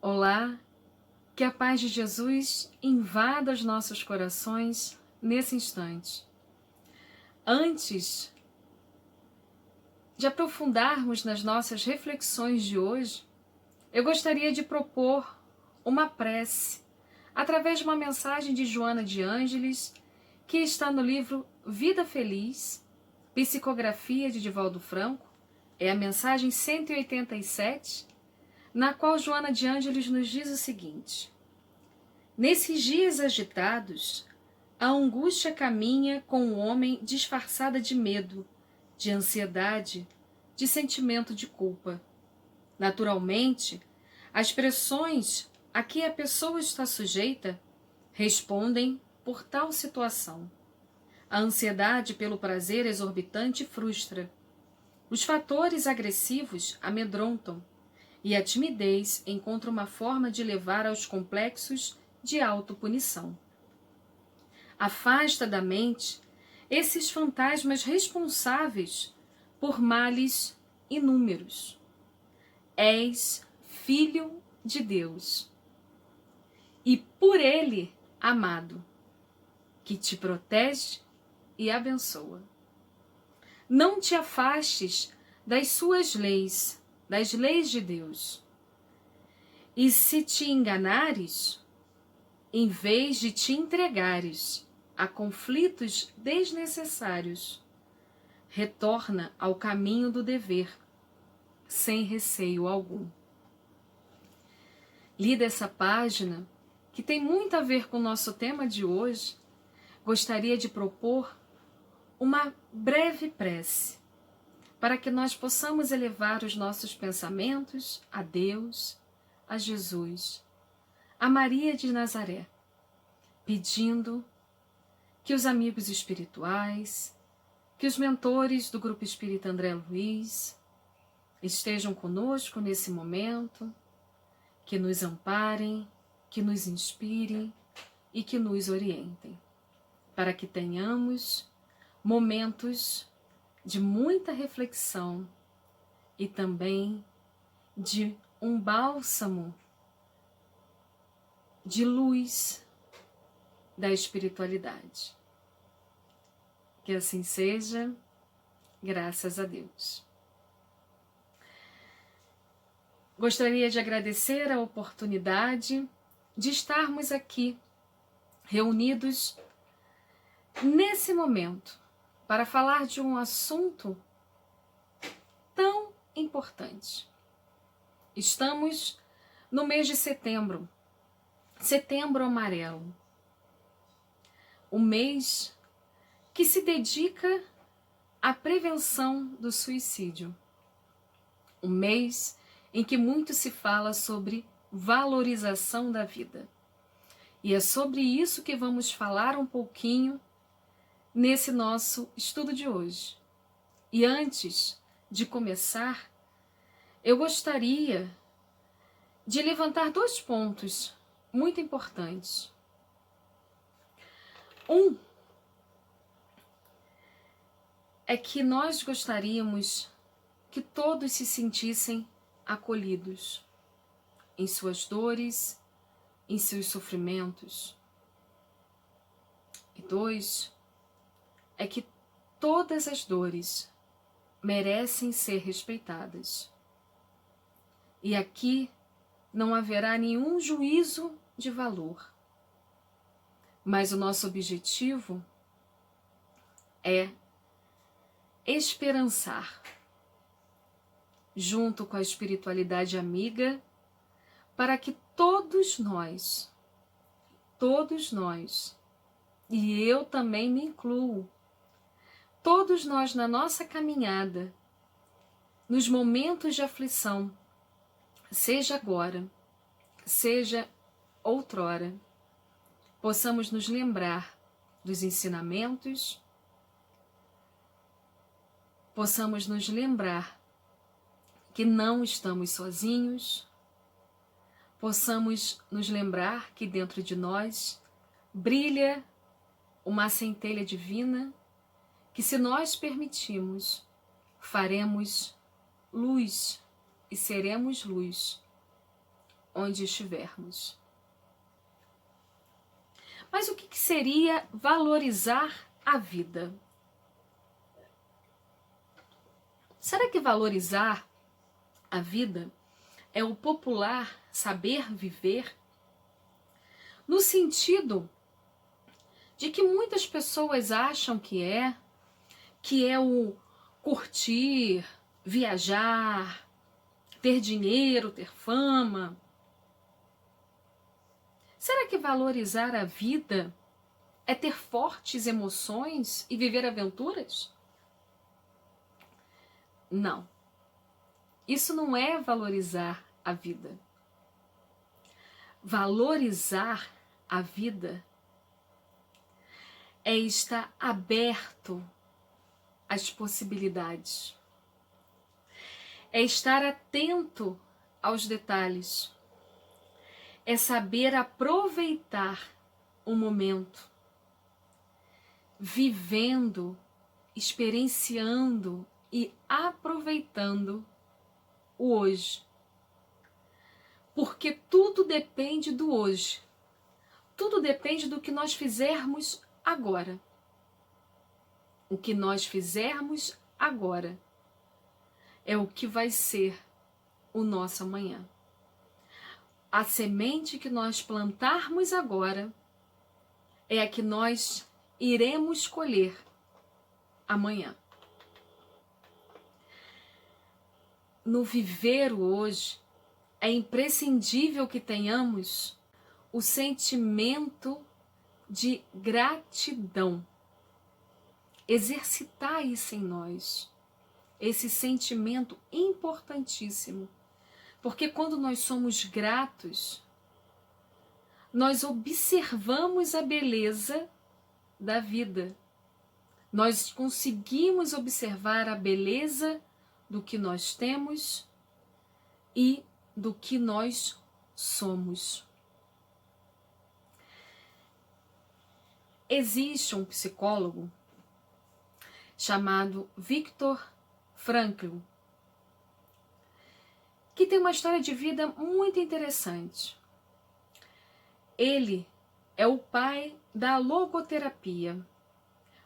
Olá, que a paz de Jesus invada os nossos corações nesse instante. Antes de aprofundarmos nas nossas reflexões de hoje, eu gostaria de propor uma prece através de uma mensagem de Joana de Ângeles, que está no livro Vida Feliz, Psicografia de Divaldo Franco, é a mensagem 187, na qual Joana de Ângeles nos diz o seguinte: nesses dias agitados, a angústia caminha com o homem disfarçada de medo, de ansiedade, de sentimento de culpa. Naturalmente, as pressões a que a pessoa está sujeita respondem por tal situação. A ansiedade pelo prazer exorbitante frustra. Os fatores agressivos amedrontam e a timidez encontra uma forma de levar aos complexos de autopunição. Afasta da mente esses fantasmas responsáveis por males inúmeros. És filho de Deus e por Ele amado, que te protege e abençoa. Não te afastes das suas leis, das leis de Deus. E se te enganares, em vez de te entregares a conflitos desnecessários, retorna ao caminho do dever, sem receio algum. Lida essa página, que tem muito a ver com o nosso tema de hoje, gostaria de propor uma breve prece, para que nós possamos elevar os nossos pensamentos a Deus, a Jesus, a Maria de Nazaré, pedindo que os amigos espirituais, que os mentores do Grupo Espírita André Luiz estejam conosco nesse momento, que nos amparem, que nos inspirem e que nos orientem, para que tenhamos momentos de muita reflexão e também de um bálsamo de luz da espiritualidade. Que assim seja, graças a Deus. Gostaria de agradecer a oportunidade de estarmos aqui reunidos nesse momento para falar de um assunto tão importante. Estamos no mês de setembro, Setembro Amarelo, o mês que se dedica à prevenção do suicídio, um mês em que muito se fala sobre valorização da vida. E é sobre isso que vamos falar um pouquinho nesse nosso estudo de hoje. E antes de começar, eu gostaria de levantar dois pontos muito importantes. Um é que nós gostaríamos que todos se sentissem acolhidos em suas dores, em seus sofrimentos. E dois é que todas as dores merecem ser respeitadas. E aqui não haverá nenhum juízo de valor. Mas o nosso objetivo é esperançar, junto com a espiritualidade amiga, para que todos nós, e eu também me incluo, todos nós na nossa caminhada, nos momentos de aflição, seja agora, seja outrora, possamos nos lembrar dos ensinamentos, possamos nos lembrar que não estamos sozinhos, possamos nos lembrar que dentro de nós brilha uma centelha divina, que se nós permitirmos, faremos luz e seremos luz onde estivermos. Mas o que seria valorizar a vida? Será que valorizar a vida é o popular saber viver? No sentido de que muitas pessoas acham que é o curtir, viajar, ter dinheiro, ter fama. Será que valorizar a vida é ter fortes emoções e viver aventuras? Não. Isso não é valorizar a vida. Valorizar a vida é estar aberto às possibilidades. É estar atento aos detalhes. É saber aproveitar o momento, vivendo, experienciando e aproveitando o hoje. Porque tudo depende do hoje. Tudo depende do que nós fizermos agora. O que nós fizermos agora é o que vai ser o nosso amanhã. A semente que nós plantarmos agora é a que nós iremos colher amanhã. No viver o hoje, é imprescindível que tenhamos o sentimento de gratidão. Exercitar isso em nós, esse sentimento importantíssimo. Porque quando nós somos gratos, nós observamos a beleza da vida. Nós conseguimos observar a beleza do que nós temos e do que nós somos. Existe um psicólogo chamado Viktor Frankl, que tem uma história de vida muito interessante. Ele é o pai da logoterapia,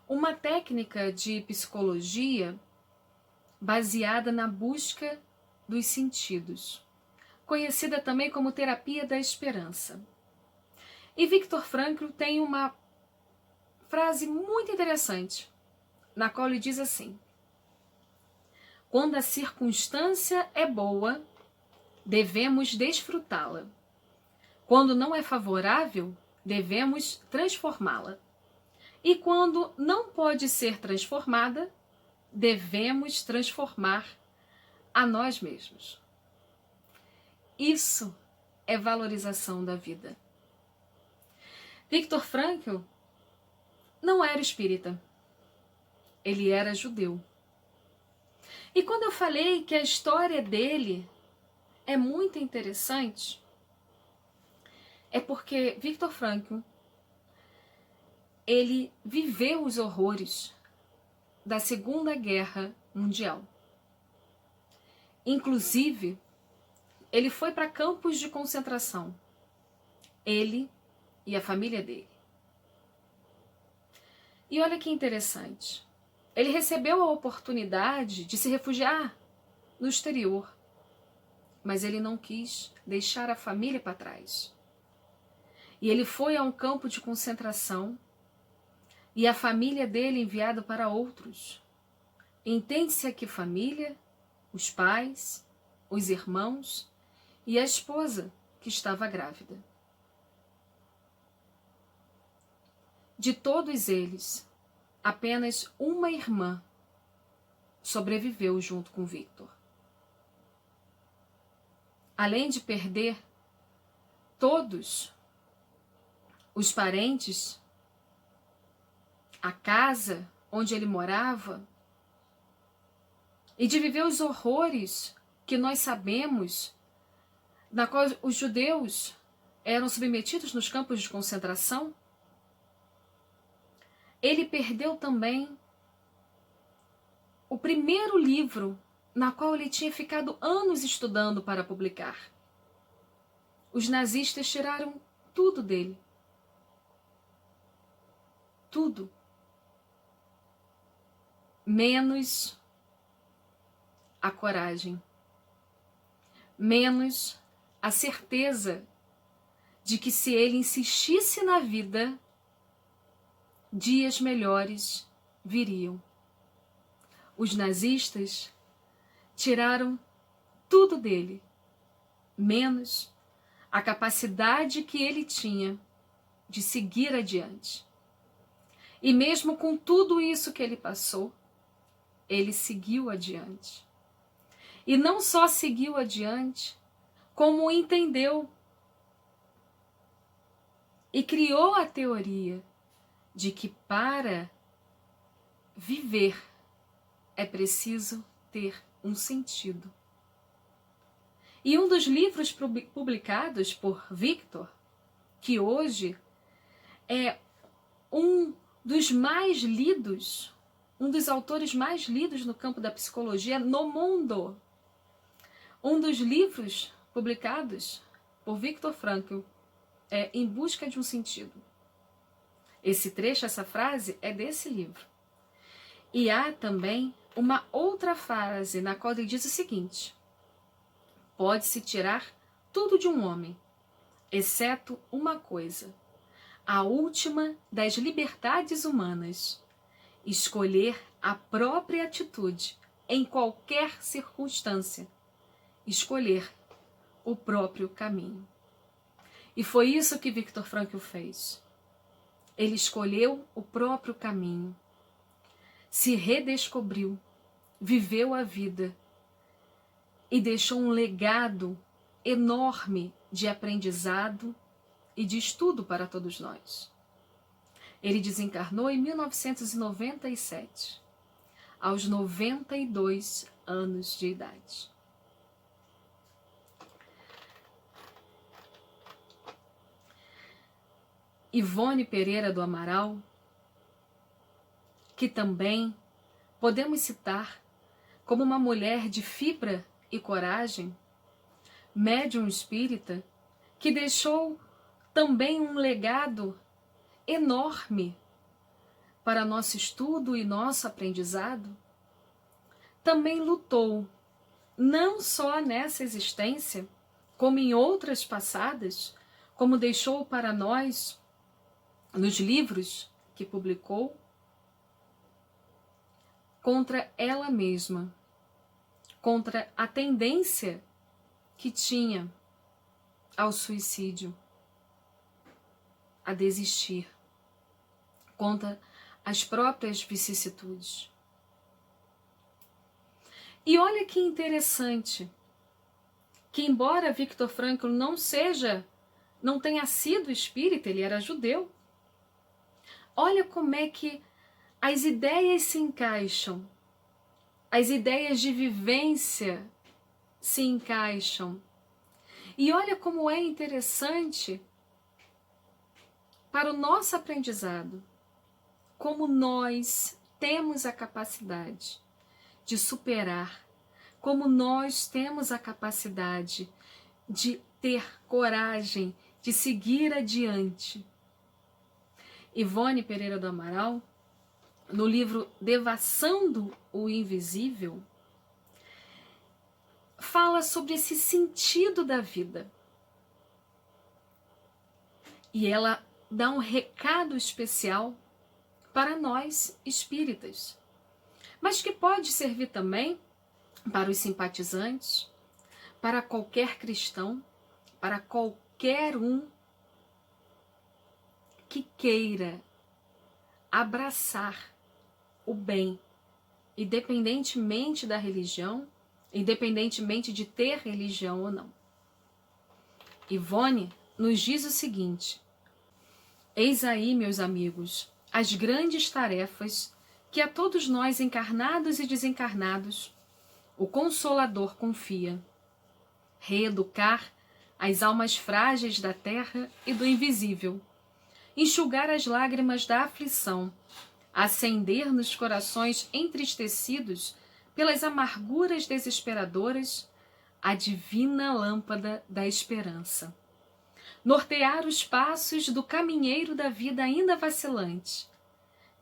uma técnica de psicologia baseada na busca dos sentidos, conhecida também como terapia da esperança. E Viktor Frankl tem uma frase muito interessante, na qual ele diz assim: quando a circunstância é boa, devemos desfrutá-la. Quando não é favorável, devemos transformá-la. E quando não pode ser transformada, devemos transformar a nós mesmos. Isso é valorização da vida. Viktor Frankl não era espírita. Ele era judeu. E quando eu falei que a história dele é muito interessante, é porque Viktor Frankl, ele viveu os horrores da Segunda Guerra Mundial. Inclusive, ele foi para campos de concentração. Ele e a família dele. E olha que interessante. Ele recebeu a oportunidade de se refugiar no exterior, mas ele não quis deixar a família para trás. E ele foi a um campo de concentração e a família dele enviada para outros. Entende-se aqui família, os pais, os irmãos e a esposa que estava grávida. De todos eles, apenas uma irmã sobreviveu junto com Viktor. Além de perder todos os parentes, a casa onde ele morava, e de viver os horrores que nós sabemos, na qual os judeus eram submetidos nos campos de concentração, ele perdeu também o primeiro livro na qual ele tinha ficado anos estudando para publicar. Os nazistas tiraram tudo dele. Tudo. Menos a coragem. Menos a certeza de que se ele insistisse na vida, dias melhores viriam. Os nazistas tiraram tudo dele, menos a capacidade que ele tinha de seguir adiante. E mesmo com tudo isso que ele passou, ele seguiu adiante. E não só seguiu adiante, como entendeu e criou a teoria de que para viver é preciso ter um sentido. E um dos livros publicados por Victor, que hoje é um dos mais lidos, um dos autores mais lidos no campo da psicologia no mundo, um dos livros publicados por Viktor Frankl é Em Busca de um Sentido. Esse trecho, essa frase é desse livro. E há também uma outra frase na qual ele diz o seguinte: pode-se tirar tudo de um homem, exceto uma coisa, a última das liberdades humanas, escolher a própria atitude em qualquer circunstância, escolher o próprio caminho. E foi isso que Viktor Frankl fez. Ele escolheu o próprio caminho, se redescobriu, viveu a vida e deixou um legado enorme de aprendizado e de estudo para todos nós. Ele desencarnou em 1997, aos 92 anos de idade. Ivone Pereira do Amaral, que também podemos citar como uma mulher de fibra e coragem, médium espírita, que deixou também um legado enorme para nosso estudo e nosso aprendizado, também lutou, não só nessa existência, como em outras passadas, como deixou para nós nos livros que publicou, contra ela mesma, contra a tendência que tinha ao suicídio, a desistir, contra as próprias vicissitudes. E olha que interessante, que embora Viktor Frankl não tenha sido espírita, ele era judeu, olha como é que as ideias se encaixam, as ideias de vivência se encaixam. E olha como é interessante para o nosso aprendizado, como nós temos a capacidade de superar, como nós temos a capacidade de ter coragem de seguir adiante. Ivone Pereira do Amaral, no livro Devassando o Invisível, fala sobre esse sentido da vida. E ela dá um recado especial para nós espíritas, mas que pode servir também para os simpatizantes, para qualquer cristão, para qualquer um que queira abraçar o bem, independentemente da religião, independentemente de ter religião ou não. Ivone nos diz o seguinte: eis aí, meus amigos, as grandes tarefas que a todos nós, encarnados e desencarnados, o Consolador confia. Reeducar as almas frágeis da terra e do invisível, enxugar as lágrimas da aflição, acender nos corações entristecidos pelas amarguras desesperadoras a divina lâmpada da esperança. nortear os passos do caminheiro da vida ainda vacilante,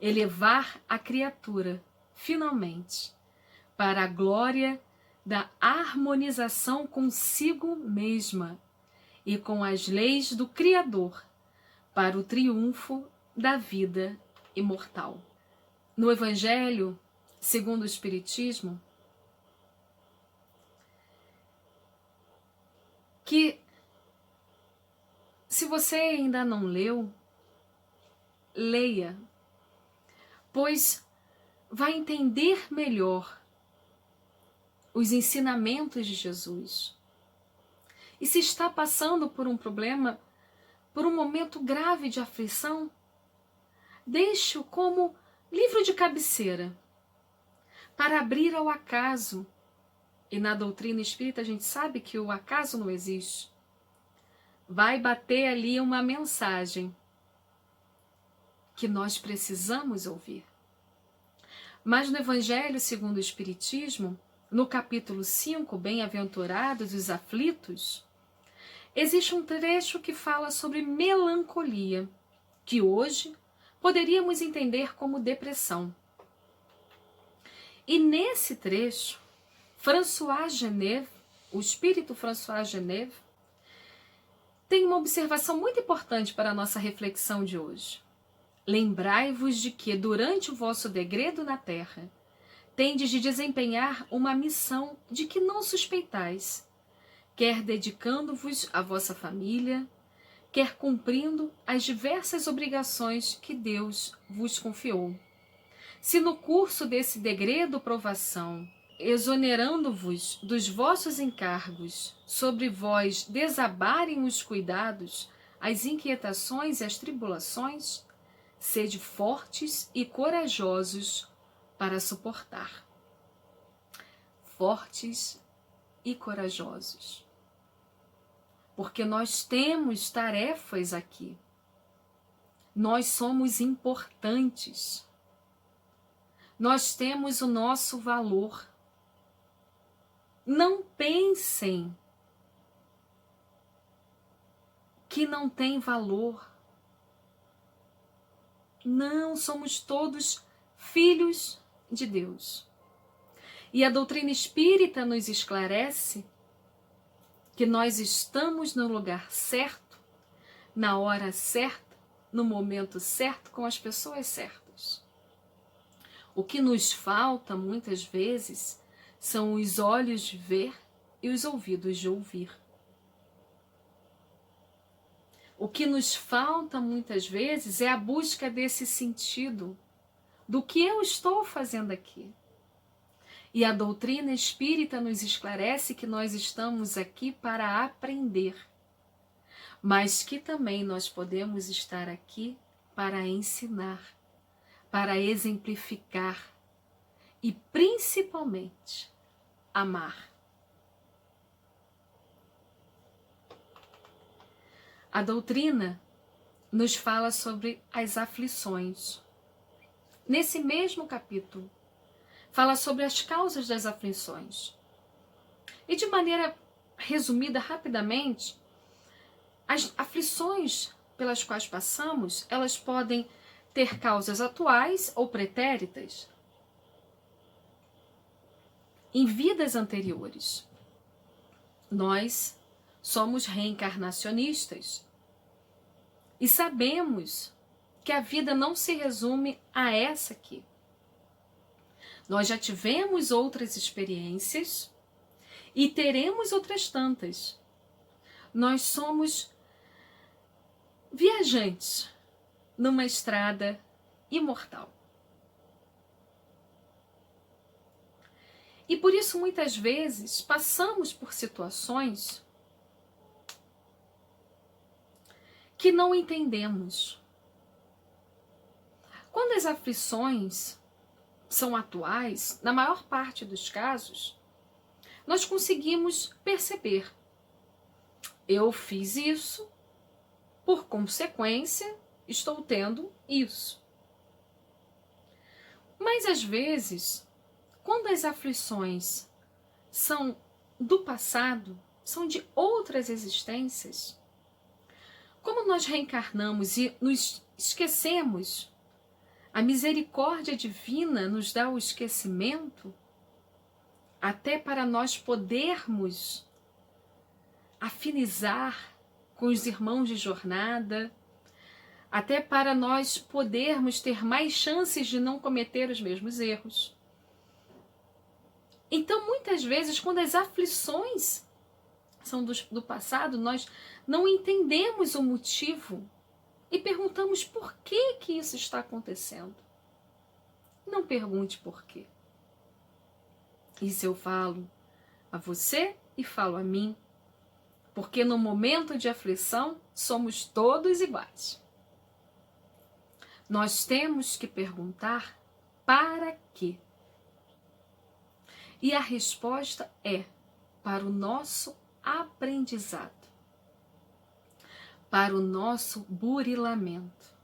elevar a criatura, finalmente, para a glória da harmonização consigo mesma e com as leis do Criador, para o triunfo da vida imortal. No Evangelho, segundo o Espiritismo, que se você ainda não leu, leia, pois vai entender melhor os ensinamentos de Jesus. E se está passando por um problema, por um momento grave de aflição, deixe-o como livro de cabeceira, para abrir ao acaso. E na doutrina espírita a gente sabe que o acaso não existe. Vai bater ali uma mensagem que nós precisamos ouvir. Mas no Evangelho segundo o Espiritismo, no capítulo 5, Bem-aventurados os aflitos, existe um trecho que fala sobre melancolia, que hoje poderíamos entender como depressão. E nesse trecho, François Geneve, o espírito François Geneve, tem uma observação muito importante para a nossa reflexão de hoje. Lembrai-vos de que, durante o vosso degredo na terra, tendes de desempenhar uma missão de que não suspeitais, quer dedicando-vos à vossa família, quer cumprindo as diversas obrigações que Deus vos confiou. Se no curso desse degredo provação, exonerando-vos dos vossos encargos, sobre vós desabarem os cuidados, as inquietações e as tribulações, sede fortes e corajosos para suportar. Fortes e corajosos. Porque nós temos tarefas aqui. Nós somos importantes. Nós temos o nosso valor. Não pensem que não tem valor. Não, somos todos filhos de Deus. E a doutrina espírita nos esclarece que nós estamos no lugar certo, na hora certa, no momento certo, com as pessoas certas. O que nos falta muitas vezes são os olhos de ver e os ouvidos de ouvir. O que nos falta muitas vezes é a busca desse sentido do que eu estou fazendo aqui. E a doutrina espírita nos esclarece que nós estamos aqui para aprender, mas que também nós podemos estar aqui para ensinar, para exemplificar e principalmente amar. A doutrina nos fala sobre as aflições. Nesse mesmo capítulo, fala sobre as causas das aflições. E de maneira resumida, rapidamente, as aflições pelas quais passamos, elas podem ter causas atuais ou pretéritas em vidas anteriores. Nós somos reencarnacionistas e sabemos que a vida não se resume a essa aqui. Nós já tivemos outras experiências e teremos outras tantas. Nós somos viajantes numa estrada imortal. E por isso, muitas vezes, passamos por situações que não entendemos. Quando as aflições são atuais, na maior parte dos casos, nós conseguimos perceber. Eu fiz isso, por consequência, estou tendo isso. Mas às vezes, quando as aflições são do passado, são de outras existências, Como nós reencarnamos e nos esquecemos, a misericórdia divina nos dá o esquecimento até para nós podermos afinizar com os irmãos de jornada, até para nós podermos ter mais chances de não cometer os mesmos erros. Então, muitas vezes, quando as aflições são do passado, nós não entendemos o motivo e perguntamos por que que isso está acontecendo. Não pergunte por quê. Isso eu falo a você e falo a mim, porque no momento de aflição somos todos iguais. Nós temos que perguntar para quê? E a resposta é para o nosso aprendizado, para o nosso burilamento,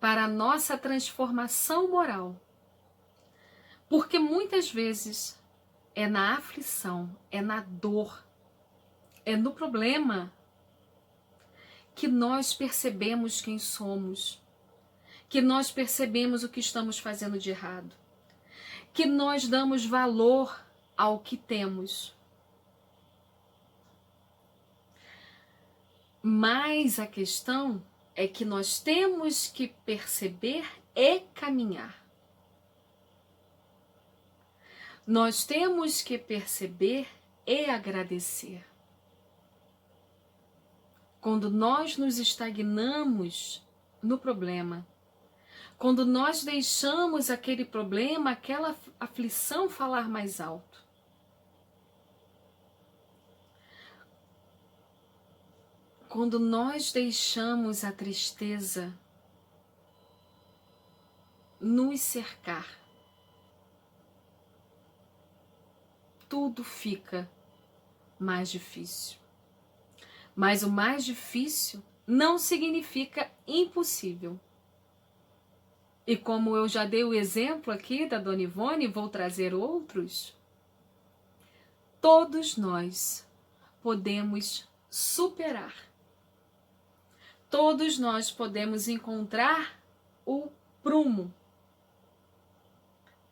para a nossa transformação moral. Porque muitas vezes é na aflição, é na dor, é no problema que nós percebemos quem somos, que nós percebemos o que estamos fazendo de errado, que nós damos valor ao que temos. Mas a questão é que nós temos que perceber e caminhar. Nós temos que perceber e agradecer. Quando nós nos estagnamos no problema, quando nós deixamos aquele problema, aquela aflição falar mais alto, quando nós deixamos a tristeza nos cercar, tudo fica mais difícil. Mas o mais difícil não significa impossível. E como eu já dei o exemplo aqui da Dona Ivone, vou trazer outros. Todos nós podemos superar. Todos nós podemos encontrar o prumo.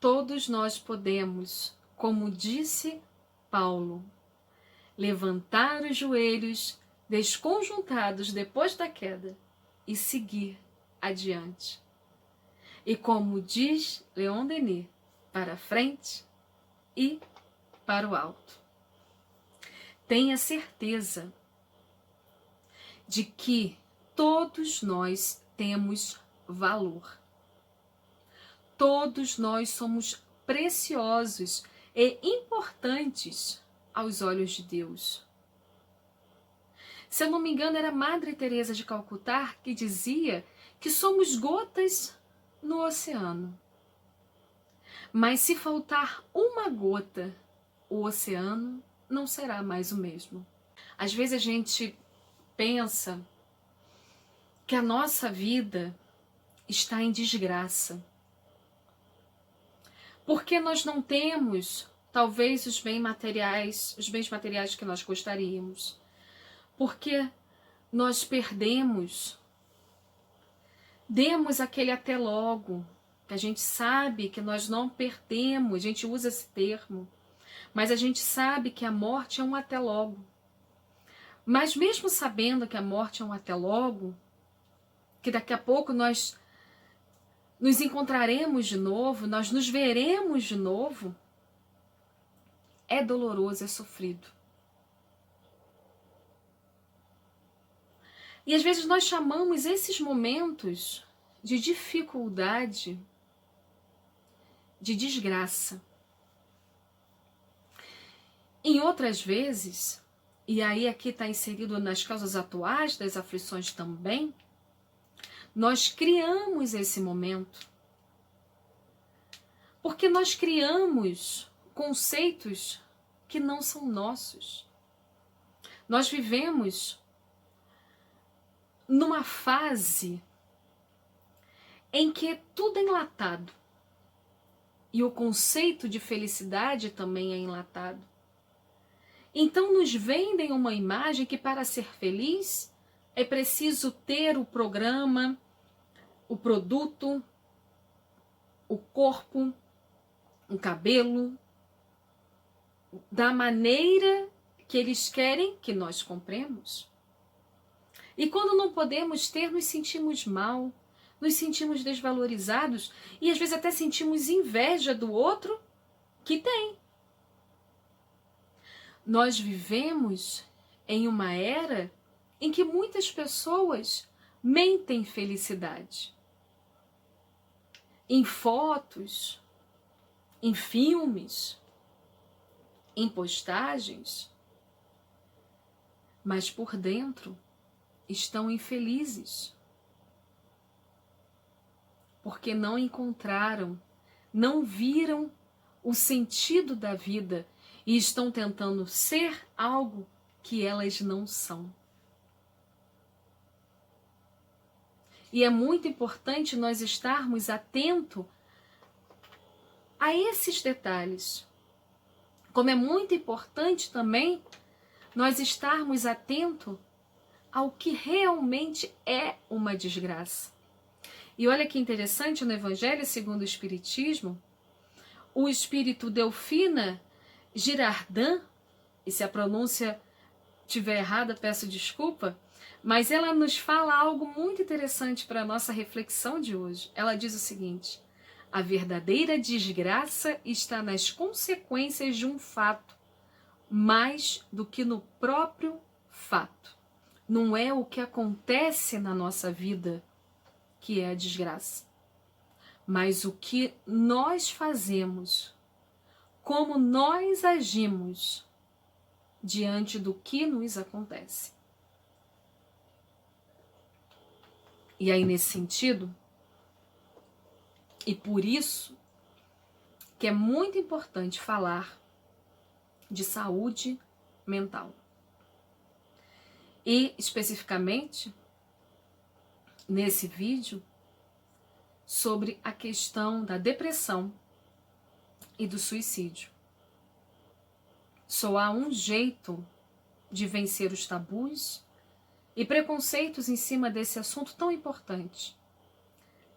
Todos nós podemos, como disse Paulo, levantar os joelhos desconjuntados depois da queda e seguir adiante. E como diz Leon Denis, para frente e para o alto. Tenha certeza de que todos nós temos valor. Todos nós somos preciosos e importantes aos olhos de Deus. Se eu não me engano, era Madre Teresa de Calcutá que dizia que somos gotas no oceano. Mas se faltar uma gota, o oceano não será mais o mesmo. Às vezes a gente pensa que a nossa vida está em desgraça, porque nós não temos, talvez, os bens materiais que nós gostaríamos, porque nós demos aquele até logo, que a gente sabe que nós não perdemos, a gente usa esse termo, mas a gente sabe que a morte é um até logo. Mas mesmo sabendo que a morte é um até logo, que daqui a pouco nós nos encontraremos de novo, nós nos veremos de novo, é doloroso, é sofrido. E às vezes nós chamamos esses momentos de dificuldade, de desgraça. Em outras vezes, e aí aqui está inserido nas causas atuais das aflições também, nós criamos esse momento. Porque nós criamos conceitos que não são nossos. Nós vivemos numa fase em que tudo é enlatado. E o conceito de felicidade também é enlatado. Então nos vendem uma imagem que para ser feliz é preciso ter o programa, o produto, o corpo, o cabelo, da maneira que eles querem que nós compremos. E quando não podemos ter, nos sentimos mal, nos sentimos desvalorizados e às vezes até sentimos inveja do outro que tem. Nós vivemos em uma era em que muitas pessoas mentem felicidade. Em fotos, em filmes, em postagens, mas por dentro estão infelizes, porque não encontraram, não viram o sentido da vida e estão tentando ser algo que elas não são. E é muito importante nós estarmos atentos a esses detalhes. Como é muito importante também nós estarmos atentos ao que realmente é uma desgraça. E olha que interessante, no Evangelho segundo o Espiritismo, o espírito Delfina Girardin, e se a pronúncia estiver errada, peço desculpa, mas ela nos fala algo muito interessante para a nossa reflexão de hoje. Ela diz o seguinte: a verdadeira desgraça está nas consequências de um fato, mais do que no próprio fato. Não é o que acontece na nossa vida que é a desgraça, mas o que nós fazemos, como nós agimos diante do que nos acontece. E aí, nesse sentido, e por isso que é muito importante falar de saúde mental. E, especificamente, nesse vídeo, sobre a questão da depressão e do suicídio. Só há um jeito de vencer os tabus e preconceitos em cima desse assunto tão importante.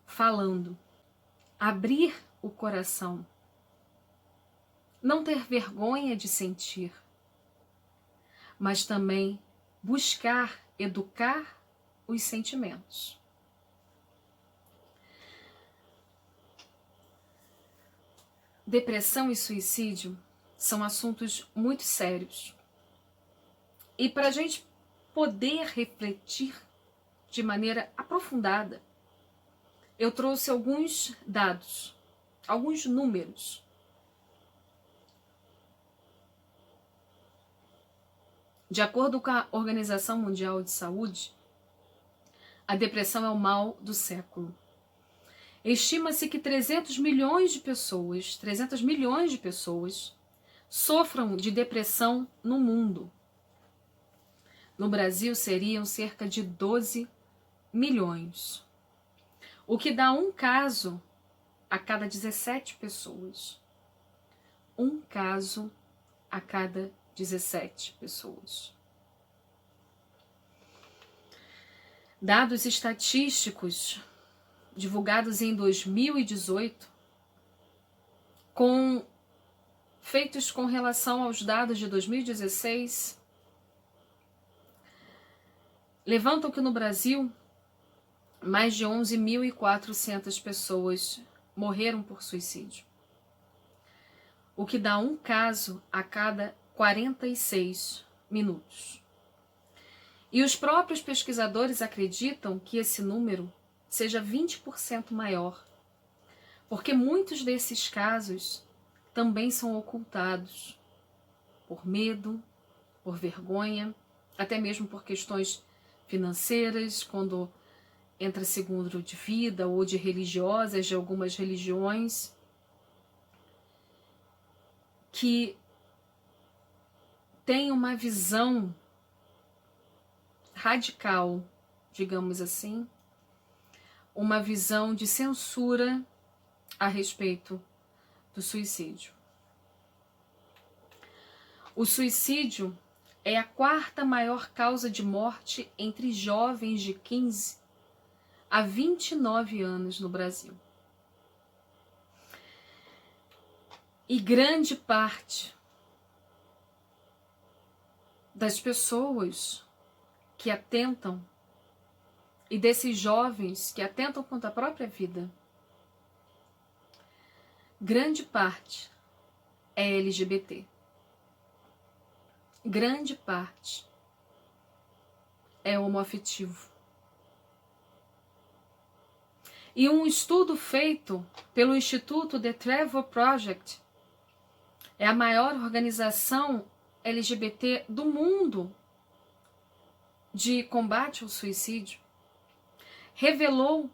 Falando, abrir o coração, não ter vergonha de sentir, mas também buscar educar os sentimentos. Depressão e suicídio são assuntos muito sérios. E para a gente poder refletir de maneira aprofundada, eu trouxe alguns dados, alguns números. De acordo com a Organização Mundial de Saúde, a depressão é o mal do século. Estima-se que 300 milhões de pessoas sofram de depressão no mundo. No Brasil seriam cerca de 12 milhões, o que dá um caso a cada 17 pessoas. Um caso a cada 17 pessoas. Dados estatísticos divulgados em 2018, feitos com relação aos dados de 2016, levantam que no Brasil mais de 11.400 pessoas morreram por suicídio, o que dá um caso a cada 46 minutos. E os próprios pesquisadores acreditam que esse número seja 20% maior, porque muitos desses casos também são ocultados por medo, por vergonha, até mesmo por questões financeiras, quando entra seguro de vida ou de religiosas de algumas religiões, que tem uma visão radical, digamos assim, uma visão de censura a respeito do suicídio. O suicídio é a quarta maior causa de morte entre jovens de 15 a 29 anos no Brasil. E grande parte das pessoas que atentam e desses jovens que atentam contra a própria vida, grande parte é LGBT. Grande parte é homoafetivo. E um estudo feito pelo Instituto The Trevor Project, é a maior organização LGBT do mundo de combate ao suicídio, revelou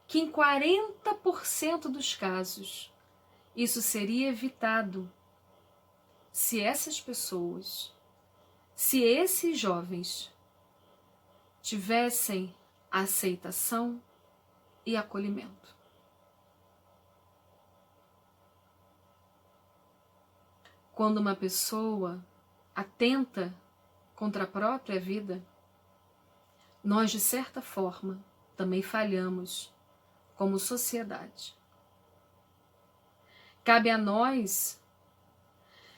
que em 40% dos casos isso seria evitado se essas pessoas, se esses jovens tivessem aceitação e acolhimento. Quando uma pessoa atenta contra a própria vida, nós, de certa forma, também falhamos como sociedade. Cabe a nós,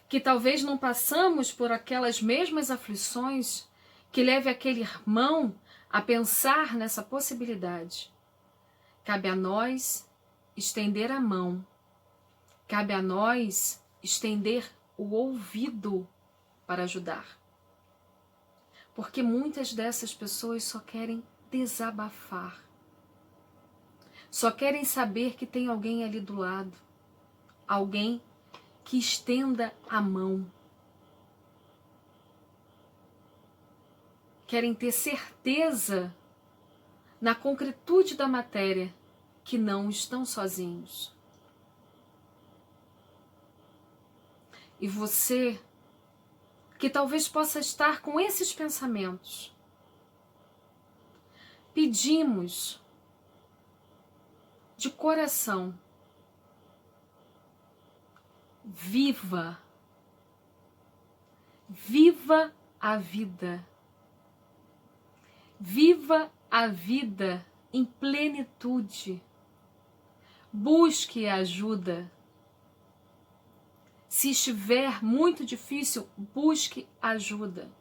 que talvez não passamos por aquelas mesmas aflições, que leve aquele irmão a pensar nessa possibilidade. Cabe a nós estender a mão. Cabe a nós estender o ouvido para ajudar. Porque muitas dessas pessoas só querem desabafar. Só querem saber que tem alguém ali do lado. Alguém que estenda a mão. Querem ter certeza na concretude da matéria que não estão sozinhos. E você, que talvez possa estar com esses pensamentos, pedimos de coração, viva a vida. Viva a vida em plenitude. Busque ajuda. Se estiver muito difícil, busque ajuda.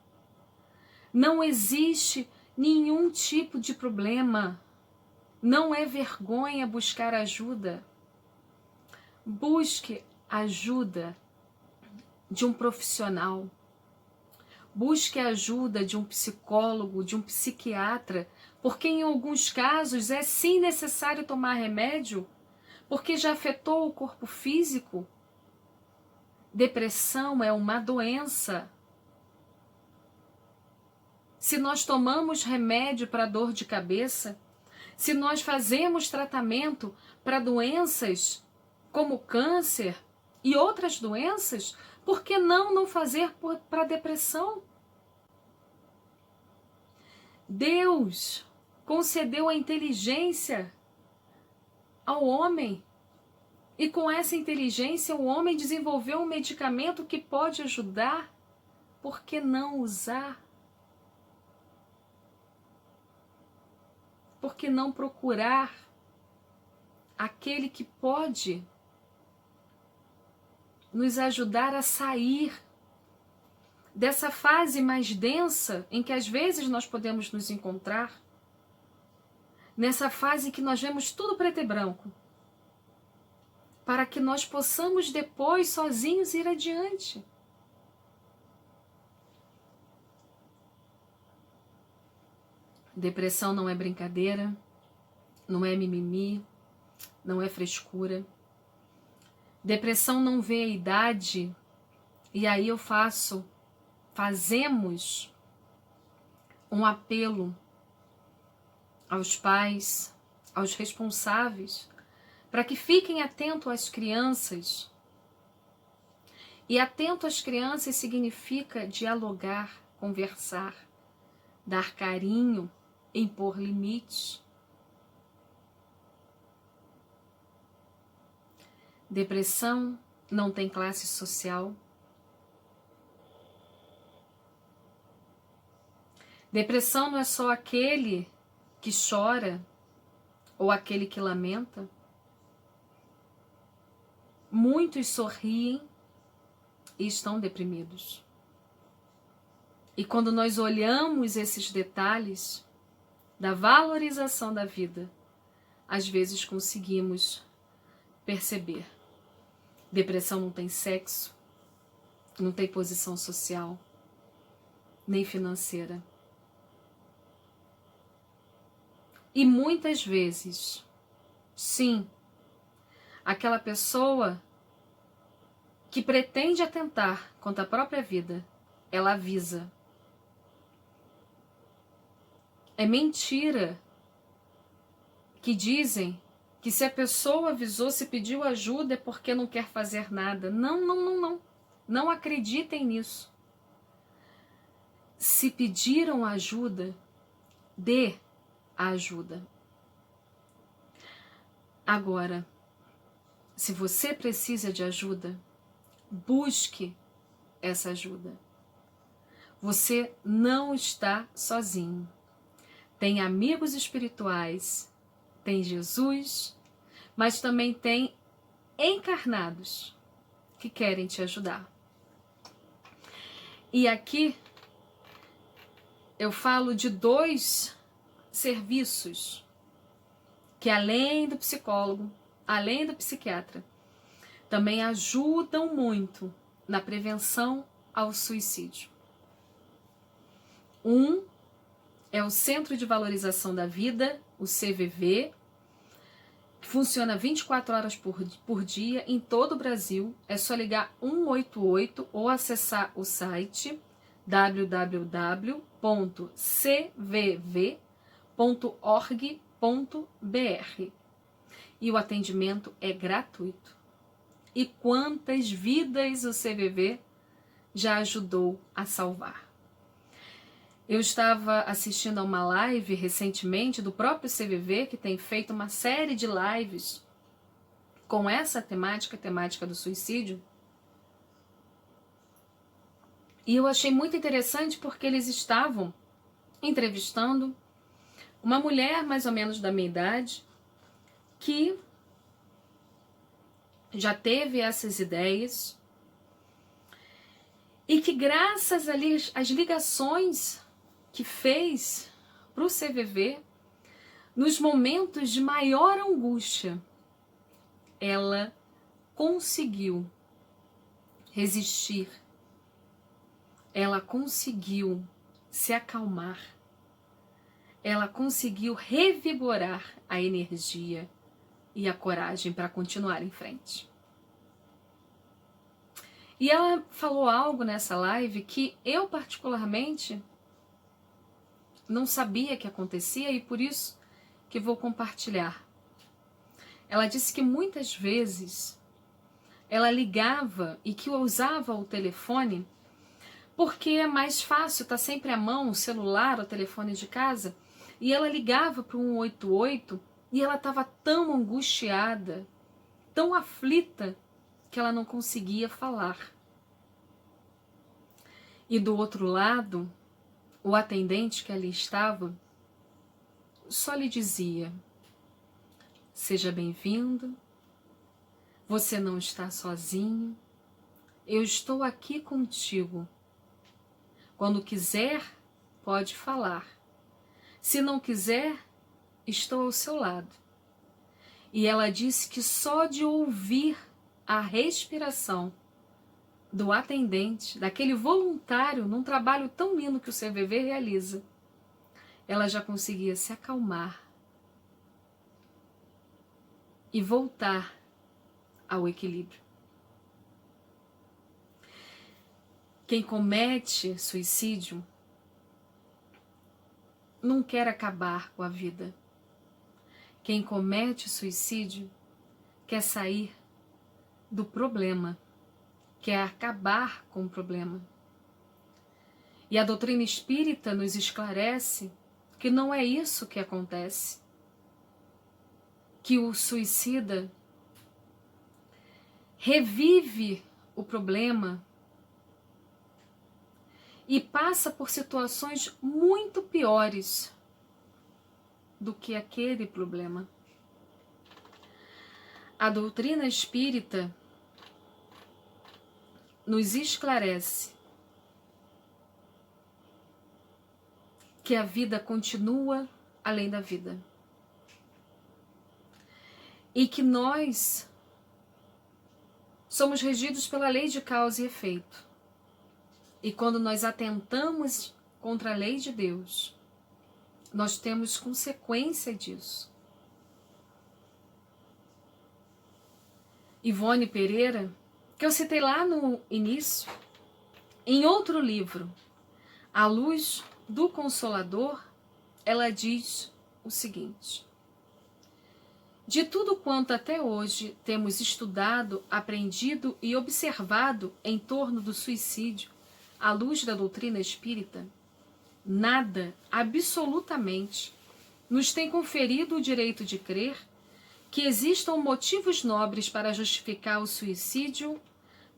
Não existe nenhum tipo de problema. Não é vergonha buscar ajuda. Busque ajuda de um profissional. Busque a ajuda de um psicólogo, de um psiquiatra, porque em alguns casos é sim necessário tomar remédio, porque já afetou o corpo físico. Depressão é uma doença. Se nós tomamos remédio para dor de cabeça, se nós fazemos tratamento para doenças como câncer e outras doenças, por que não fazer para depressão? Deus concedeu a inteligência ao homem. E com essa inteligência, o homem desenvolveu um medicamento que pode ajudar. Por que não usar? Por que não procurar aquele que pode nos ajudar a sair dessa fase mais densa em que às vezes nós podemos nos encontrar? Nessa fase que nós vemos tudo preto e branco. Para que nós possamos depois sozinhos ir adiante. Depressão não é brincadeira, não é mimimi, não é frescura. Depressão não vê a idade, e aí fazemos um apelo aos pais, aos responsáveis, para que fiquem atentos às crianças. E atento às crianças significa dialogar, conversar, dar carinho, impor limites. Depressão não tem classe social. Depressão não é só aquele que chora ou aquele que lamenta. Muitos sorriem e estão deprimidos. E quando nós olhamos esses detalhes da valorização da vida, às vezes conseguimos perceber. Depressão não tem sexo, não tem posição social, nem financeira. E muitas vezes, sim, aquela pessoa que pretende atentar contra a própria vida, ela avisa. É mentira que dizem que se a pessoa avisou, se pediu ajuda é porque não quer fazer nada. Não, não, não, não. Não acreditem nisso. Se pediram ajuda, dê a ajuda. Agora, se você precisa de ajuda, busque essa ajuda. Você não está sozinho. Tem amigos espirituais, tem Jesus, mas também tem encarnados que querem te ajudar. E aqui eu falo de 2 serviços que, além do psicólogo, além do psiquiatra, também ajudam muito na prevenção ao suicídio. Um é o Centro de Valorização da Vida, o CVV, que funciona 24 horas por dia em todo o Brasil. É só ligar 188 ou acessar o site www.cvv.org.br. E o atendimento é gratuito. E quantas vidas o CVV já ajudou a salvar? Eu estava assistindo a uma live recentemente do próprio CVV, que tem feito uma série de lives com essa temática, a temática do suicídio. E eu achei muito interessante porque eles estavam entrevistando uma mulher mais ou menos da minha idade que já teve essas ideias e que, graças às ligações que fez para o CVV, nos momentos de maior angústia, ela conseguiu resistir, ela conseguiu se acalmar, ela conseguiu revigorar a energia e a coragem para continuar em frente. E ela falou algo nessa live que eu particularmente não sabia que acontecia e por isso que vou compartilhar. Ela disse que muitas vezes ela ligava e que usava o telefone porque é mais fácil, tá sempre à mão o celular, o telefone de casa, e ela ligava para o 188 e ela estava tão angustiada, tão aflita, que ela não conseguia falar. E do outro lado, o atendente que ali estava só lhe dizia: seja bem-vindo, você não está sozinho, eu estou aqui contigo. Quando quiser, pode falar. Se não quiser, estou ao seu lado. E ela disse que só de ouvir a respiração do atendente, daquele voluntário, num trabalho tão lindo que o CVV realiza, ela já conseguia se acalmar e voltar ao equilíbrio. Quem comete suicídio não quer acabar com a vida. Quem comete suicídio quer sair do problema, quer acabar com o problema. E a doutrina espírita nos esclarece que não é isso que acontece. Que o suicida revive o problema e passa por situações muito piores do que aquele problema. A doutrina espírita nos esclarece que a vida continua além da vida. E que nós somos regidos pela lei de causa e efeito. E quando nós atentamos contra a lei de Deus, nós temos consequência disso. Ivone Pereira, que eu citei lá no início, em outro livro, A Luz do Consolador, ela diz o seguinte: de tudo quanto até hoje temos estudado, aprendido e observado em torno do suicídio, à luz da doutrina espírita, nada, absolutamente, nos tem conferido o direito de crer que existam motivos nobres para justificar o suicídio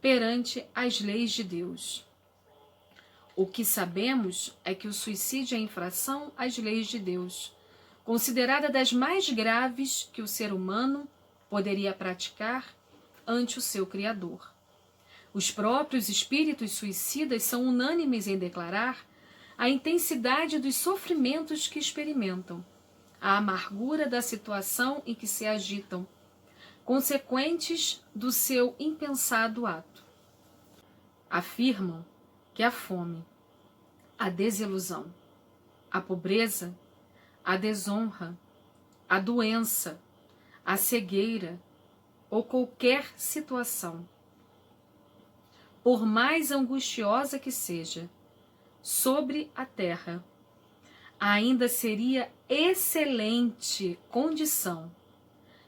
perante as leis de Deus. O que sabemos é que o suicídio é infração às leis de Deus, considerada das mais graves que o ser humano poderia praticar ante o seu Criador. Os próprios espíritos suicidas são unânimes em declarar a intensidade dos sofrimentos que experimentam, a amargura da situação em que se agitam, consequentes do seu impensado ato. Afirmam que a fome, a desilusão, a pobreza, a desonra, a doença, a cegueira ou qualquer situação, por mais angustiosa que seja, sobre a terra, ainda seria excelente condição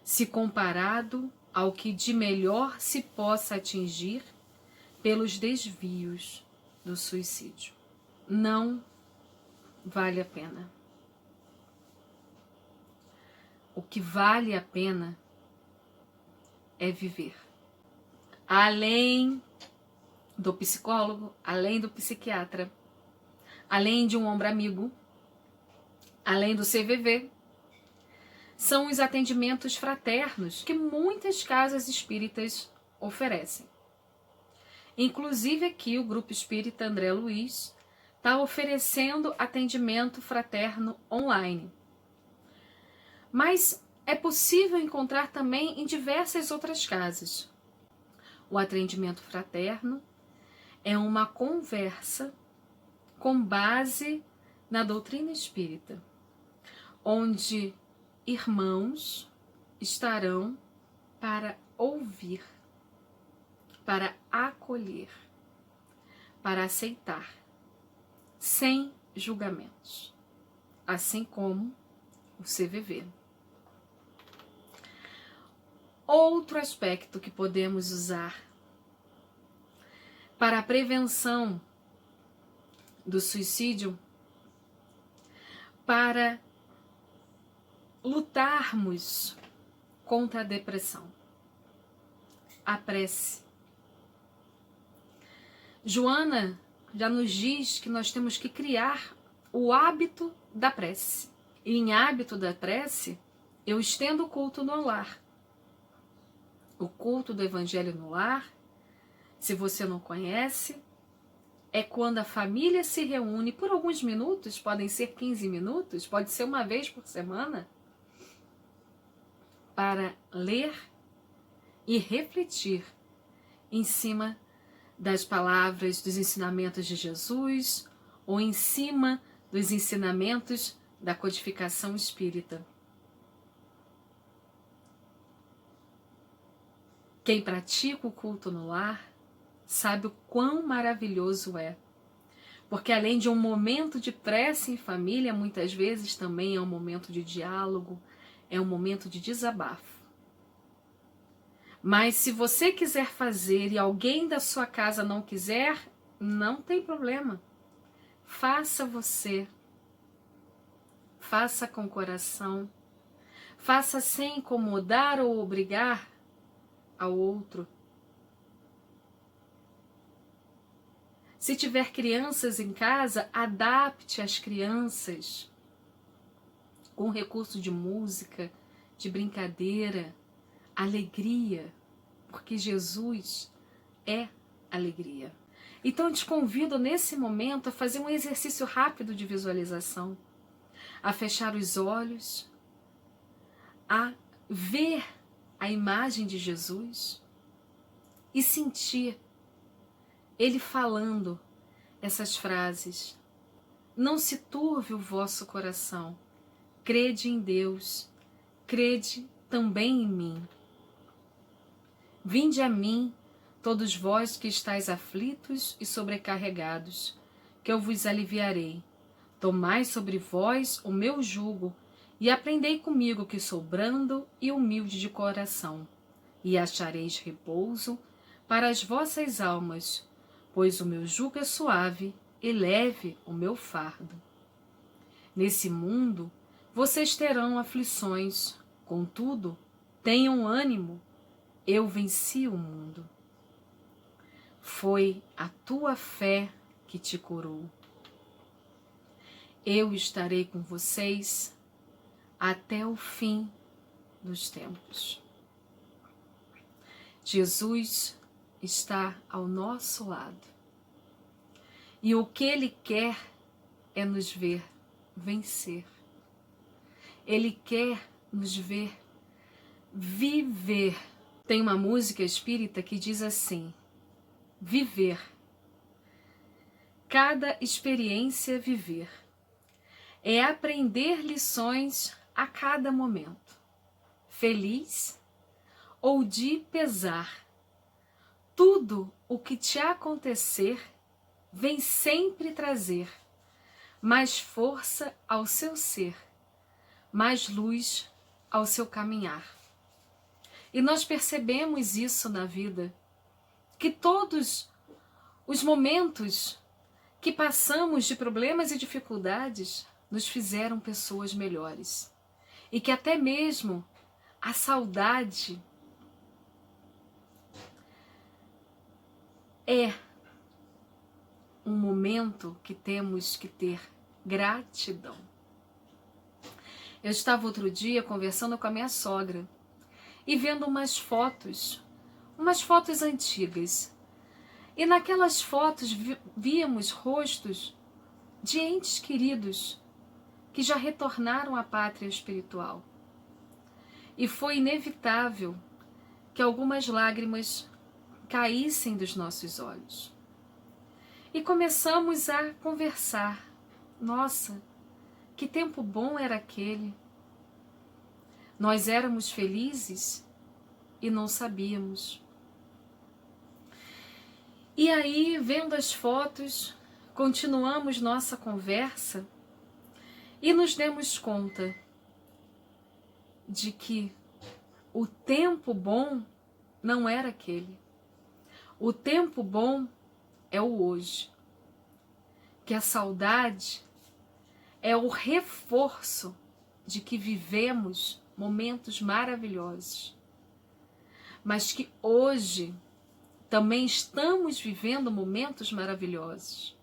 se comparado ao que de melhor se possa atingir pelos desvios do suicídio. Não vale a pena. O que vale a pena é viver. Além do psicólogo, além do psiquiatra, além de um ombro amigo, além do CVV, são os atendimentos fraternos que muitas casas espíritas oferecem. Inclusive aqui o Grupo Espírita André Luiz está oferecendo atendimento fraterno online. Mas é possível encontrar também em diversas outras casas. O atendimento fraterno é uma conversa com base na doutrina espírita, onde irmãos estarão para ouvir, para acolher, para aceitar, sem julgamentos, assim como o CVV. Outro aspecto que podemos usar para a prevenção do suicídio, para lutarmos contra a depressão, a prece. Joana já nos diz que nós temos que criar o hábito da prece. E em hábito da prece, eu estendo o culto no lar. O culto do Evangelho no lar, se você não conhece, é quando a família se reúne por alguns minutos, podem ser 15 minutos, pode ser uma vez por semana, para ler e refletir em cima das palavras, dos ensinamentos de Jesus ou em cima dos ensinamentos da codificação espírita. Quem pratica o culto no lar sabe o quão maravilhoso é. Porque além de um momento de prece em família, muitas vezes também é um momento de diálogo, é um momento de desabafo. Mas se você quiser fazer e alguém da sua casa não quiser, não tem problema. Faça você. Faça com coração. Faça sem incomodar ou obrigar ao outro. Se tiver crianças em casa, adapte as crianças com recurso de música, de brincadeira, alegria, porque Jesus é alegria. Então, te convido nesse momento a fazer um exercício rápido de visualização, a fechar os olhos, a ver a imagem de Jesus e sentir Ele falando essas frases. Não se turve o vosso coração, crede em Deus, crede também em mim. Vinde a mim, todos vós que estáis aflitos e sobrecarregados, que eu vos aliviarei. Tomai sobre vós o meu jugo e aprendei comigo, que sou brando e humilde de coração, e achareis repouso para as vossas almas, pois o meu jugo é suave e leve o meu fardo. Nesse mundo vocês terão aflições, contudo, tenham ânimo, eu venci o mundo. Foi a tua fé que te curou. Eu estarei com vocês até o fim dos tempos. Jesus está ao nosso lado. E o que Ele quer é nos ver vencer. Ele quer nos ver viver. Tem uma música espírita que diz assim: viver. Cada experiência viver. É aprender lições a cada momento, feliz ou de pesar. Tudo o que te acontecer vem sempre trazer mais força ao seu ser, mais luz ao seu caminhar. E nós percebemos isso na vida, que todos os momentos que passamos de problemas e dificuldades nos fizeram pessoas melhores. E que até mesmo a saudade é um momento que temos que ter gratidão. Eu estava outro dia conversando com a minha sogra e vendo umas fotos antigas. E naquelas fotos víamos rostos de entes queridos que já retornaram à pátria espiritual. E foi inevitável que algumas lágrimas caíssem dos nossos olhos. E começamos a conversar. Nossa, que tempo bom era aquele. Nós éramos felizes e não sabíamos. E aí, vendo as fotos, continuamos nossa conversa e nos demos conta de que o tempo bom não era aquele. O tempo bom é o hoje. Que a saudade é o reforço de que vivemos momentos maravilhosos. Mas que hoje também estamos vivendo momentos maravilhosos.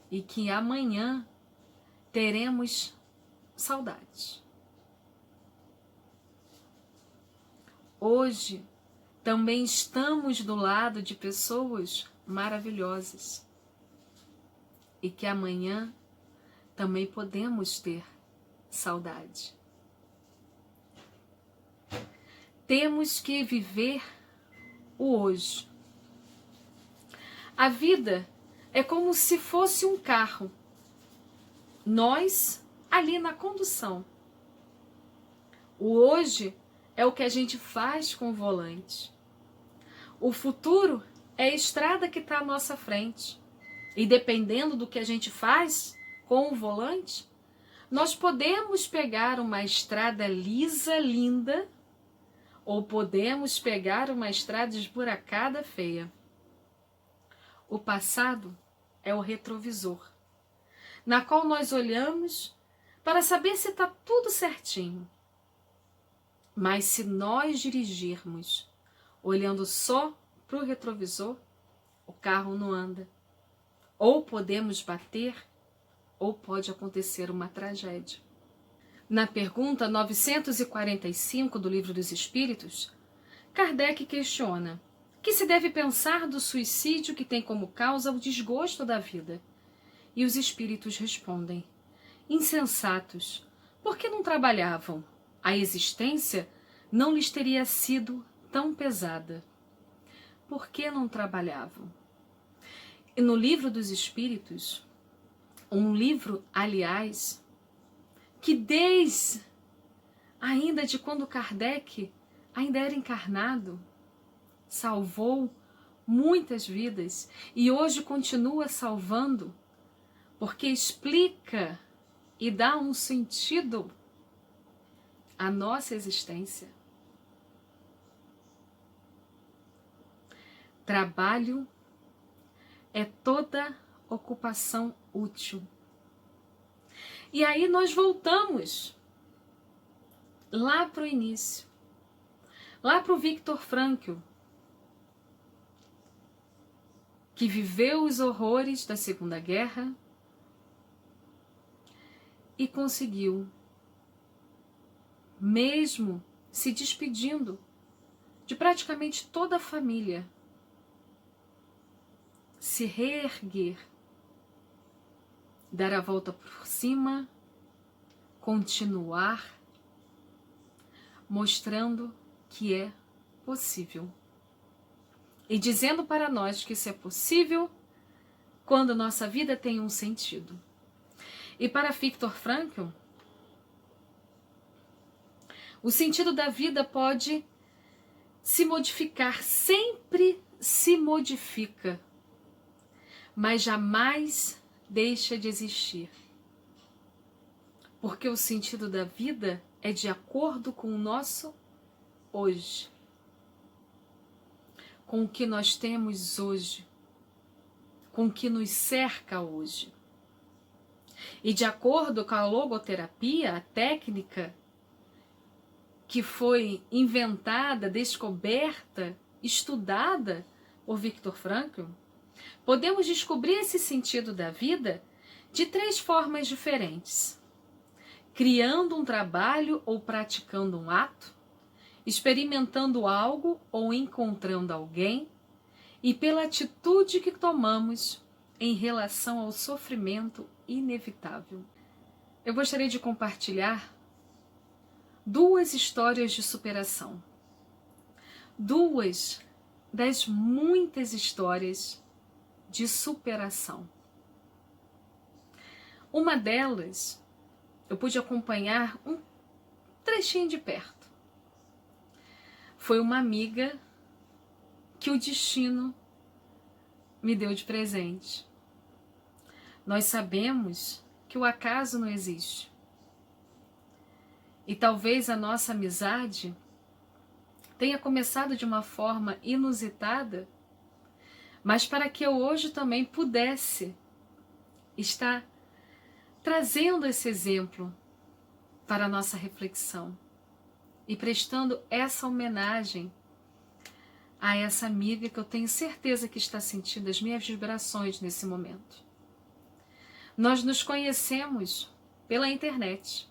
E que amanhã teremos saudades. Hoje também estamos do lado de pessoas maravilhosas. E que amanhã também podemos ter saudade. Temos que viver o hoje. A vida é como se fosse um carro. Nós ali na condução. O hoje é o que a gente faz com o volante. O futuro é a estrada que está à nossa frente. E dependendo do que a gente faz com o volante, nós podemos pegar uma estrada lisa, linda, ou podemos pegar uma estrada esburacada, feia. O passado é o retrovisor, na qual nós olhamos para saber se está tudo certinho. Mas se nós dirigirmos olhando só para o retrovisor, o carro não anda. Ou podemos bater, ou pode acontecer uma tragédia. Na pergunta 945 do Livro dos Espíritos, Kardec questiona: que se deve pensar do suicídio que tem como causa o desgosto da vida? E os espíritos respondem: insensatos, por que não trabalhavam? A existência não lhes teria sido tão pesada. Por que não trabalhavam? E no Livro dos Espíritos, um livro, aliás, que desde ainda de quando Kardec ainda era encarnado, salvou muitas vidas e hoje continua salvando, porque explica e dá um sentido à nossa existência. Trabalho é toda ocupação útil. E aí nós voltamos lá para o início, lá para o Viktor Frankl, que viveu os horrores da Segunda Guerra e conseguiu, mesmo se despedindo de praticamente toda a família, se reerguer, dar a volta por cima, continuar, mostrando que é possível. E dizendo para nós que isso é possível quando nossa vida tem um sentido. E para Viktor Frankl, o sentido da vida pode se modificar, sempre se modifica, mas jamais deixa de existir. Porque o sentido da vida é de acordo com o nosso hoje, com o que nós temos hoje, com o que nos cerca hoje. E de acordo com a logoterapia, a técnica que foi inventada, descoberta, estudada por Viktor Frankl, podemos descobrir esse sentido da vida de 3 formas diferentes: criando um trabalho ou praticando um ato, experimentando algo ou encontrando alguém, e pela atitude que tomamos em relação ao sofrimento inevitável. Eu gostaria de compartilhar 2 histórias de superação. 2 das muitas histórias de superação. Uma delas, eu pude acompanhar um trechinho de perto. Foi uma amiga que o destino me deu de presente. Nós sabemos que o acaso não existe. E talvez a nossa amizade tenha começado de uma forma inusitada, mas para que eu hoje também pudesse estar trazendo esse exemplo para a nossa reflexão e prestando essa homenagem a essa amiga que eu tenho certeza que está sentindo as minhas vibrações nesse momento. Nós nos conhecemos pela internet.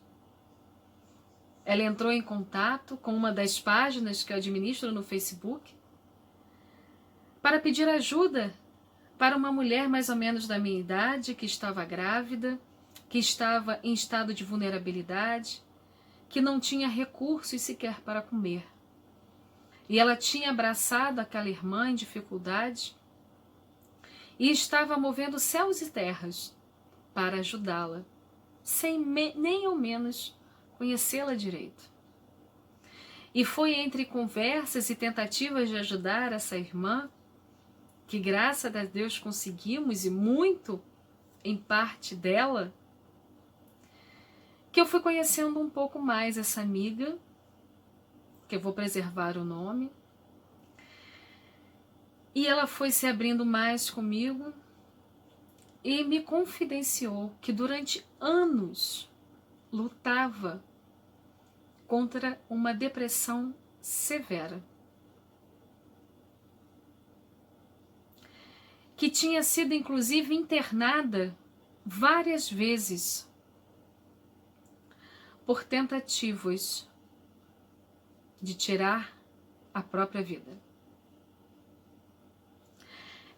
Ela entrou em contato com uma das páginas que eu administro no Facebook para pedir ajuda para uma mulher mais ou menos da minha idade, que estava grávida, que estava em estado de vulnerabilidade, que não tinha recursos sequer para comer. E ela tinha abraçado aquela irmã em dificuldade e estava movendo céus e terras para ajudá-la, sem nem ao menos conhecê-la direito. E foi entre conversas e tentativas de ajudar essa irmã, que graças a Deus conseguimos, e muito em parte dela, que eu fui conhecendo um pouco mais essa amiga, que eu vou preservar o nome, e ela foi se abrindo mais comigo e me confidenciou que durante anos lutava contra uma depressão severa. que tinha sido inclusive internada várias vezes por tentativas de tirar a própria vida.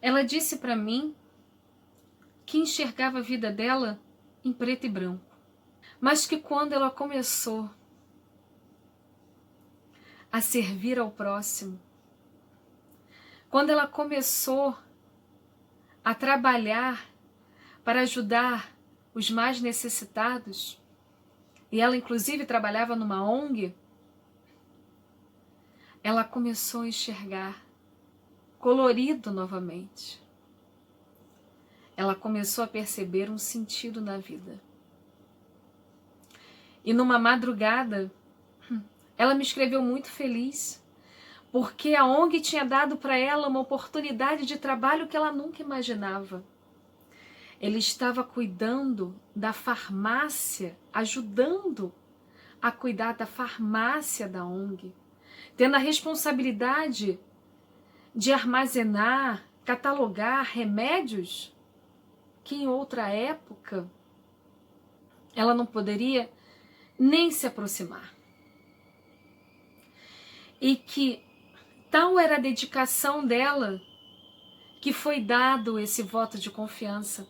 Ela disse para mim que enxergava a vida dela em preto e branco, mas que quando ela começou a servir ao próximo, quando ela começou a trabalhar para ajudar os mais necessitados, e ela inclusive trabalhava numa ONG, ela começou a enxergar colorido novamente. Ela começou a perceber um sentido na vida. E numa madrugada, ela me escreveu muito feliz, porque a ONG tinha dado para ela uma oportunidade de trabalho que ela nunca imaginava. Ele estava cuidando da farmácia, ajudando a cuidar da farmácia da ONG, tendo a responsabilidade de armazenar, catalogar remédios que em outra época ela não poderia nem se aproximar. E que tal era a dedicação dela que foi dado esse voto de confiança.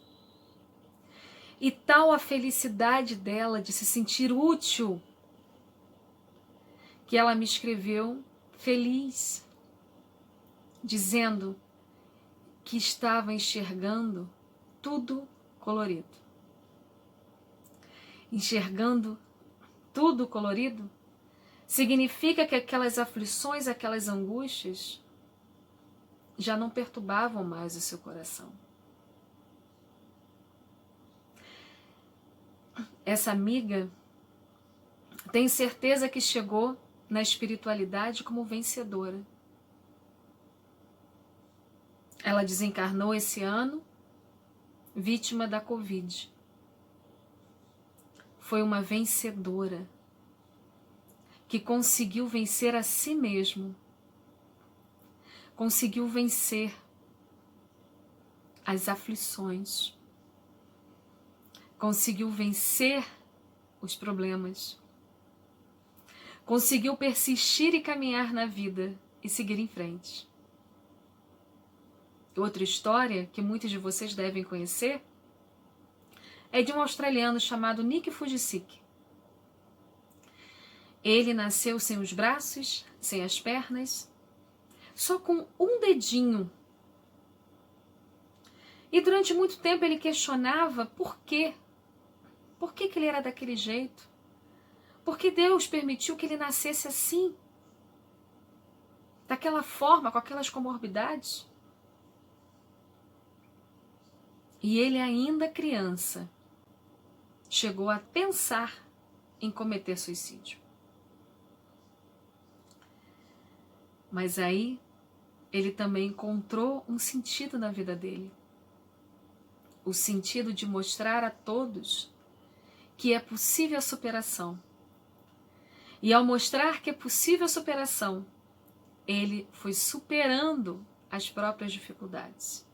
E tal a felicidade dela de se sentir útil, que ela me escreveu feliz, dizendo que estava enxergando tudo colorido. Enxergando tudo colorido significa que aquelas aflições, aquelas angústias já não perturbavam mais o seu coração. Essa amiga tem certeza que chegou na espiritualidade como vencedora. Ela desencarnou esse ano, vítima da Covid. Foi uma vencedora que conseguiu vencer a si mesmo, conseguiu vencer as aflições, conseguiu vencer os problemas, conseguiu persistir e caminhar na vida e seguir em frente. Outra história que muitos de vocês devem conhecer é de um australiano chamado Nick Fujisik. Ele nasceu sem os braços, sem as pernas, só com um dedinho. E durante muito tempo ele questionava por quê. Por que ele era daquele jeito? Por que Deus permitiu que ele nascesse assim? Daquela forma, com aquelas comorbidades? E ele, ainda criança, chegou a pensar em cometer suicídio. Mas aí ele também encontrou um sentido na vida dele. O sentido de mostrar a todos que é possível a superação. E ao mostrar que é possível a superação, ele foi superando as próprias dificuldades.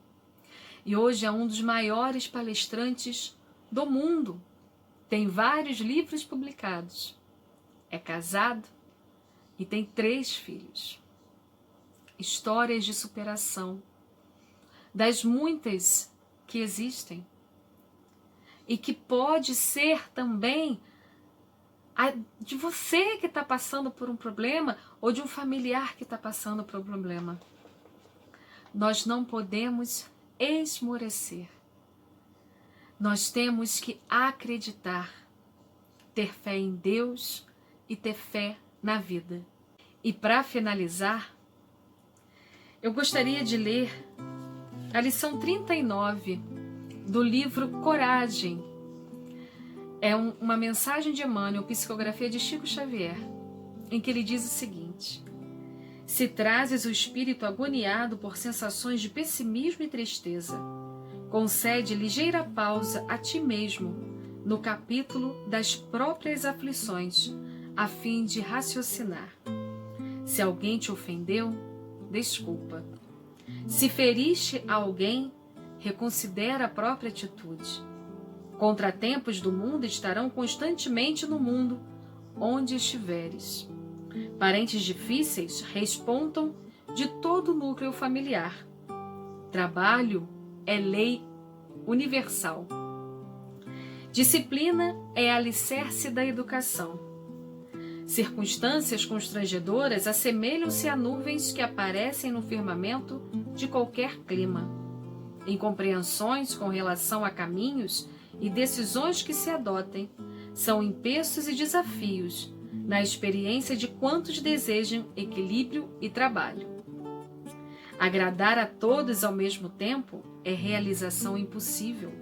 E hoje é um dos maiores palestrantes do mundo. Tem vários livros publicados. É casado e tem 3 filhos. Histórias de superação, das muitas que existem. E que pode ser também a de você que está passando por um problema ou de um familiar que está passando por um problema. Nós não podemos esmorecer. Nós temos que acreditar, ter fé em Deus e ter fé na vida. E para finalizar, eu gostaria de ler a lição 39 do livro Coragem. É uma mensagem de Emmanuel, psicografia de Chico Xavier, em que ele diz o seguinte: se trazes o espírito agoniado por sensações de pessimismo e tristeza, concede ligeira pausa a ti mesmo no capítulo das próprias aflições, a fim de raciocinar. Se alguém te ofendeu, desculpa. Se feriste a alguém, reconsidera a própria atitude. Contratempos do mundo estarão constantemente no mundo onde estiveres. Parentes difíceis respontam de todo o núcleo familiar. Trabalho é lei universal. Disciplina é alicerce da educação. Circunstâncias constrangedoras assemelham-se a nuvens que aparecem no firmamento de qualquer clima. Incompreensões com relação a caminhos e decisões que se adotem são empeços e desafios na experiência de quantos desejam equilíbrio e trabalho. Agradar a todos ao mesmo tempo é realização impossível.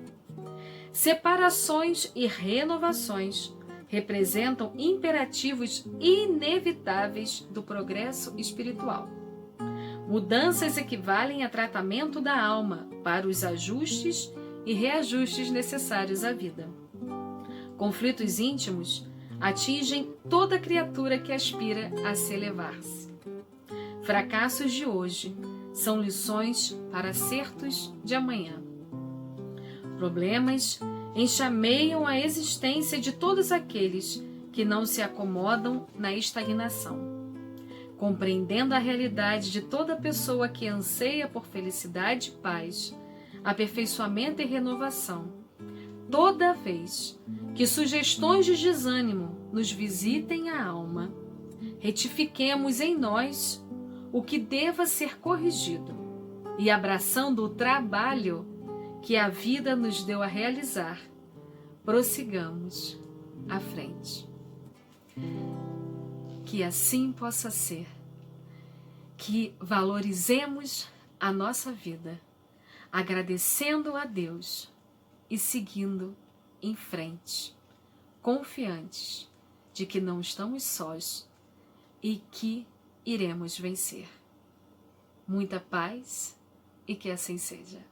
Separações e renovações representam imperativos inevitáveis do progresso espiritual. Mudanças equivalem a tratamento da alma para os ajustes e reajustes necessários à vida. Conflitos íntimos atingem toda criatura que aspira a se elevar-se. Fracassos de hoje são lições para acertos de amanhã. Problemas enxameiam a existência de todos aqueles que não se acomodam na estagnação. Compreendendo a realidade de toda pessoa que anseia por felicidade e paz, aperfeiçoamento e renovação, toda vez que sugestões de desânimo nos visitem a alma, retifiquemos em nós o que deva ser corrigido e, abraçando o trabalho que a vida nos deu a realizar, prossigamos à frente. Que assim possa ser, que valorizemos a nossa vida, agradecendo a Deus e seguindo em frente, confiantes de que não estamos sós e que iremos vencer. Muita paz e que assim seja.